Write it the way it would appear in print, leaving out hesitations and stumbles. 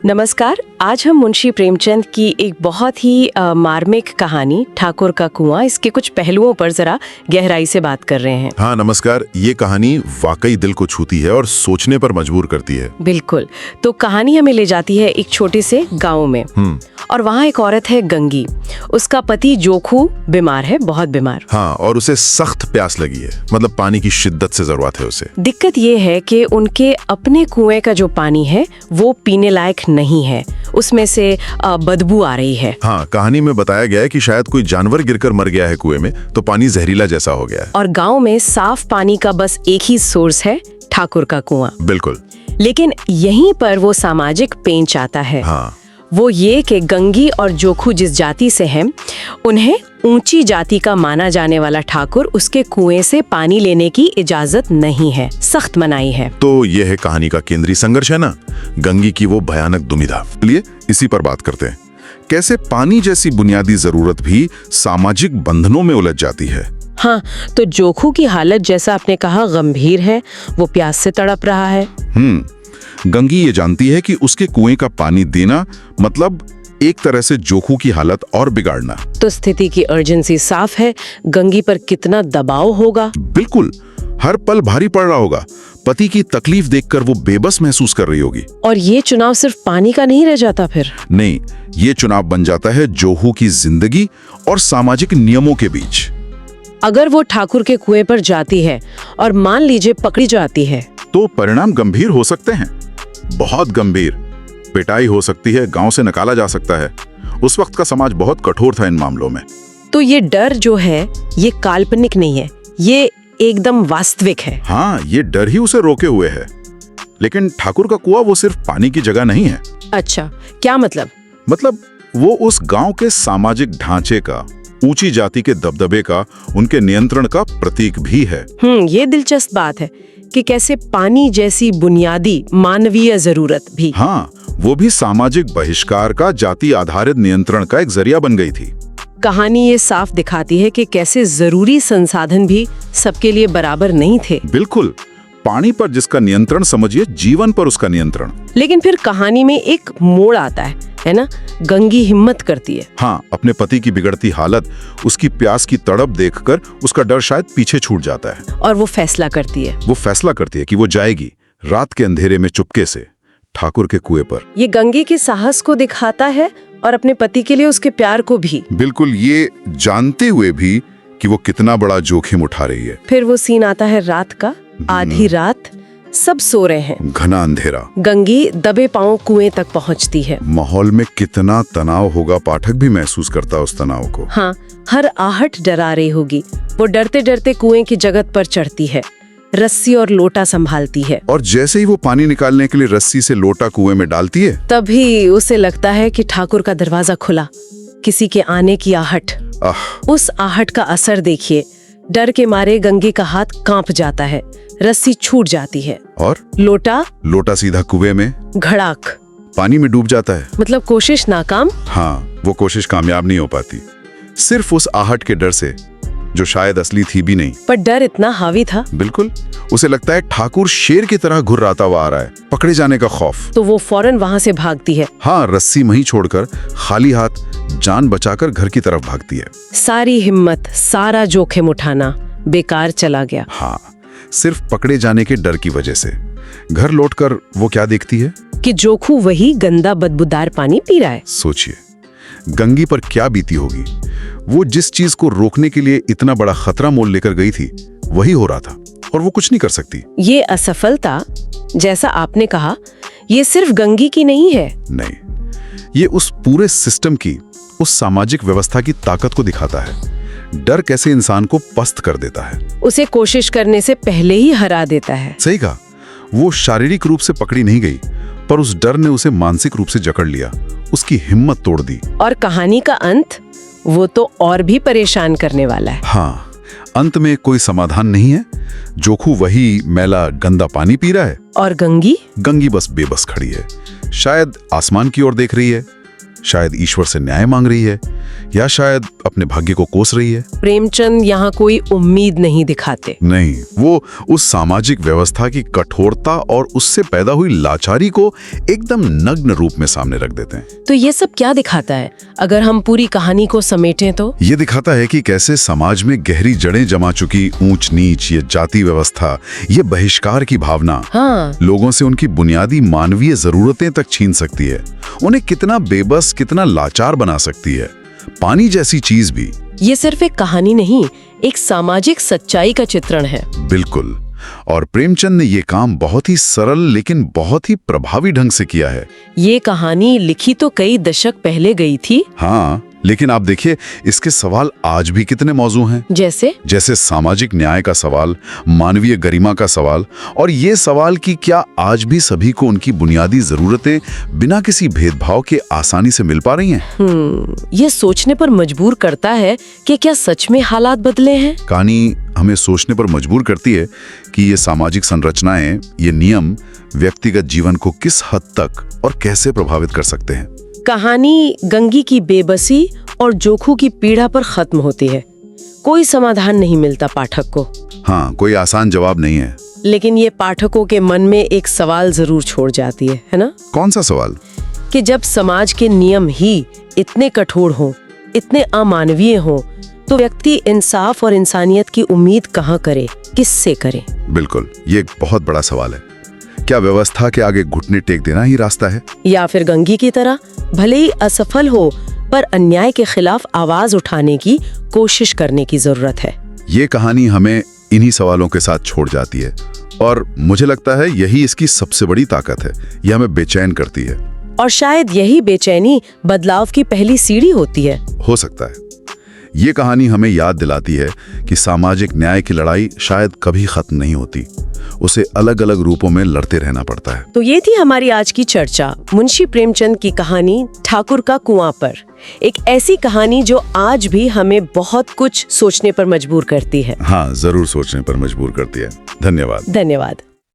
नमस्कार। आज हम मुंशी प्रेमचंद की एक बहुत ही मार्मिक कहानी ठाकुर का कुआं, इसके कुछ पहलुओं पर जरा गहराई से बात कर रहे हैं। हाँ नमस्कार। ये कहानी वाकई दिल को छूती है और सोचने पर मजबूर करती है। बिल्कुल। तो कहानी हमें ले जाती है एक छोटे से गांव में, और वहाँ एक औरत है गंगी। उसका पति जोखू बीमार है, बहुत बीमार। हाँ, और उसे सख्त प्यास लगी है, मतलब पानी की शिद्दत से जरूरत है उसे। दिक्कत ये है कि उनके अपने कुएं का जो पानी है वो पीने लायक नहीं है, उसमें से बदबू आ रही है। हाँ, कहानी में बताया गया है कि शायद कोई जानवर गिरकर मर गया है कुएं में, तो पानी जहरीला जैसा हो गया है। और गांव में साफ पानी का बस एक ही सोर्स है, ठाकुर का कुआं। बिल्कुल। लेकिन यहीं पर वो सामाजिक पेंच आता है। हाँ। वो ये कि गंगी और जोखू जिस जाति से हैं, उन्हें ऊंची जाति का माना जाने वाला ठाकुर उसके कुएं से पानी लेने की इजाजत नहीं है, सख्त मनाही है। तो ये है कहानी का केंद्रीय संघर्ष है ना, गंगी की वो भयानक दुविधा। चलिए इसी पर बात करते हैं। कैसे पानी जैसी बुनियादी जरूरत भी सामाजिक बंधनों में उलझ जाती है। हाँ, तो जोखू की हालत जैसा आपने कहा गंभीर है, वो प्यास से तड़प रहा है। गंगी ये जानती है कि उसके कुएं का पानी देना मतलब एक तरह से जोखू की हालत और बिगाड़ना। तो स्थिति की अर्जेंसी साफ है। गंगी पर कितना दबाव होगा। बिल्कुल, हर पल भारी पड़ रहा होगा। पति की तकलीफ देखकर वो बेबस महसूस कर रही होगी। और ये चुनाव सिर्फ पानी का नहीं रह जाता फिर। नहीं, ये चुनाव बन जाता है जोखू की जिंदगी और सामाजिक नियमों के बीच। अगर वो ठाकुर के कुएं पर जाती है और मान लीजिए पकड़ी जाती है, तो परिणाम गंभीर हो सकते हैं, बहुत गंभीर। पिटाई हो सकती है, गांव से निकाला जा सकता है। उस वक्त का समाज बहुत कठोर था इन मामलों में। तो ये डर जो है ये काल्पनिक नहीं है, ये एकदम वास्तविक है। हाँ, ये डर ही उसे रोके हुए है। लेकिन ठाकुर का कुआं वो सिर्फ पानी की जगह नहीं है। अच्छा, क्या मतलब? मतलब वो उस गांव के सामाजिक ढांचे का, ऊंची जाति के दबदबे का, उनके नियंत्रण का प्रतीक भी है। ये दिलचस्प बात है कि कैसे पानी जैसी बुनियादी मानवीय जरूरत भी, हाँ, वो भी सामाजिक बहिष्कार का, जाति आधारित नियंत्रण का एक जरिया बन गई थी। कहानी ये साफ दिखाती है कि कैसे जरूरी संसाधन भी सबके लिए बराबर नहीं थे। बिल्कुल, पानी पर जिसका नियंत्रण समझिए जीवन पर उसका नियंत्रण। लेकिन फिर कहानी में एक मोड़ आता है ना? गंगी हिम्मत करती है। हाँ, अपने पति की बिगड़ती हालत, उसकी प्यास की तड़प देखकर उसका डर शायद पीछे छूट जाता है। और वो फैसला करती है कि वो जाएगी रात के अंधेरे में चुपके से ठाकुर के कुएं पर। ये गंगी के साहस को दिखाता है और अपने पति के लिए उसके प्यार को भी। बिल्कुल, ये जानते हुए भी कि वो कितना बड़ा जोखिम उठा रही है। फिर वो सीन आता है रात का, आधी रात, सब सो रहे हैं, घना अंधेरा। गंगी दबे पांव कुएं तक पहुंचती है। माहौल में कितना तनाव होगा, पाठक भी महसूस करता है उस तनाव को। हाँ, हर आहट डरा रही होगी। वो डरते डरते कुएं की जगत पर चढ़ती है, रस्सी और लोटा संभालती है। और जैसे ही वो पानी निकालने के लिए रस्सी से लोटा कुएं में डालती है, तभी उसे लगता है कि ठाकुर का दरवाजा खुला, किसी के आने की आहट। उस आहट का असर देखिए। डर के मारे गंगी का हाथ कांप जाता है, रस्सी छूट जाती है और लोटा सीधा कुएं में घड़ाक पानी में डूब जाता है। मतलब कोशिश नाकाम। हाँ, वो कोशिश कामयाब नहीं हो पाती, सिर्फ उस आहट के डर से, जो शायद असली थी भी नहीं। पर डर इतना हावी था। बिल्कुल, उसे लगता है ठाकुर शेर की तरह घुर्राता हुआ आ रहा है, पकड़े जाने का खौफ। तो वो फौरन वहां से भागती है। हाँ, रस्सी वहीं छोड़कर खाली हाथ जान बचाकर घर की तरफ भागती है। सारी हिम्मत, सारा जोखिम उठाना बेकार चला गया। हाँ, सिर्फ पकड़े जाने के डर की वजह से। घर लौटकर वो क्या देखती है कि जोखू वही गंदा बदबूदार पानी पी रहा है। सोचिए गंगी पर क्या बीती होगी। वो जिस चीज को रोकने के लिए इतना बड़ा खतरा मोल लेकर गई थी, वही हो रहा था और वो कुछ नहीं कर सकती। ये असफलता, जैसा आपने कहा, ये सिर्फ गंगी की नहीं है। नहीं, ये उस पूरे सिस्टम की, उस सामाजिक व्यवस्था की ताकत को दिखाता है। डर कैसे इंसान को पस्त कर देता है, उसे कोशिश करने से पहले ही हरा देता है। सही कहा। वो शारीरिक रूप से पकड़ी नहीं गई, पर उस डर ने उसे मानसिक रूप से जकड़ लिया, उसकी हिम्मत तोड़ दी। और कहानी का अंत, वो तो और भी परेशान करने वाला है। हाँ, अंत में कोई समाधान नहीं है। जोखू वही मैला गंदा पानी पी रहा है, और गंगी बस बेबस खड़ी है। शायद आसमान की ओर देख रही है, शायद ईश्वर से न्याय मांग रही है, या शायद अपने भाग्य को कोस रही है। प्रेमचंद यहाँ कोई उम्मीद नहीं दिखाते। नहीं, वो उस सामाजिक व्यवस्था की कठोरता और उससे पैदा हुई लाचारी को एकदम नग्न रूप में सामने रख देते हैं। तो ये सब क्या दिखाता है अगर हम पूरी कहानी को समेटें तो? ये दिखाता है कि कैसे समाज में गहरी जड़ें जमा चुकी ऊंच नीच, ये जाति व्यवस्था, ये बहिष्कार की भावना हाँ, लोगों से उनकी बुनियादी मानवीय जरूरतें तक छीन सकती है, उन्हें कितना बेबस, कितना लाचार बना सकती है। पानी जैसी चीज भी। ये सिर्फ एक कहानी नहीं, एक सामाजिक सच्चाई का चित्रण है। बिल्कुल। और प्रेमचंद ने ये काम बहुत ही सरल लेकिन बहुत ही प्रभावी ढंग से किया है। ये कहानी लिखी तो कई दशक पहले गई थी। हाँ, लेकिन आप देखिए इसके सवाल आज भी कितने मौजू हैं। जैसे सामाजिक न्याय का सवाल, मानवीय गरिमा का सवाल, और ये सवाल कि क्या आज भी सभी को उनकी बुनियादी जरूरतें बिना किसी भेदभाव के आसानी से मिल पा रही हैं। ये सोचने पर मजबूर करता है कि क्या सच में हालात बदले हैं। कहानी हमें सोचने पर मजबूर करती है कि ये सामाजिक संरचनाएं, ये नियम व्यक्तिगत जीवन को किस हद तक और कैसे प्रभावित कर सकते हैं। कहानी गंगी की बेबसी और जोखू की पीड़ा पर खत्म होती है। कोई समाधान नहीं मिलता पाठक को। हाँ, कोई आसान जवाब नहीं है। लेकिन ये पाठकों के मन में एक सवाल जरूर छोड़ जाती है ना? कौन सा सवाल? कि जब समाज के नियम ही इतने कठोर हों, इतने अमानवीय हों, तो व्यक्ति इंसाफ और इंसानियत की उम्मीद कहाँ करे, किससे करे? बिल्कुल, ये एक बहुत बड़ा सवाल है। क्या व्यवस्था के आगे घुटने टेक देना ही रास्ता है, या फिर गंगी की तरह भले ही असफल हो पर अन्याय के खिलाफ आवाज उठाने की कोशिश करने की जरूरत है? ये कहानी हमें इन्हीं सवालों के साथ छोड़ जाती है, और मुझे लगता है यही इसकी सबसे बड़ी ताकत है। यह हमें बेचैन करती है, और शायद यही बेचैनी बदलाव की पहली सीढ़ी होती है। हो सकता है। ये कहानी हमें याद दिलाती है कि सामाजिक न्याय की लड़ाई शायद कभी खत्म नहीं होती, उसे अलग अलग रूपों में लड़ते रहना पड़ता है। तो ये थी हमारी आज की चर्चा, मुंशी प्रेमचंद की कहानी ठाकुर का कुआं पर। एक ऐसी कहानी जो आज भी हमें बहुत कुछ सोचने पर मजबूर करती है। हाँ, जरूर सोचने पर मजबूर करती है। धन्यवाद। धन्यवाद।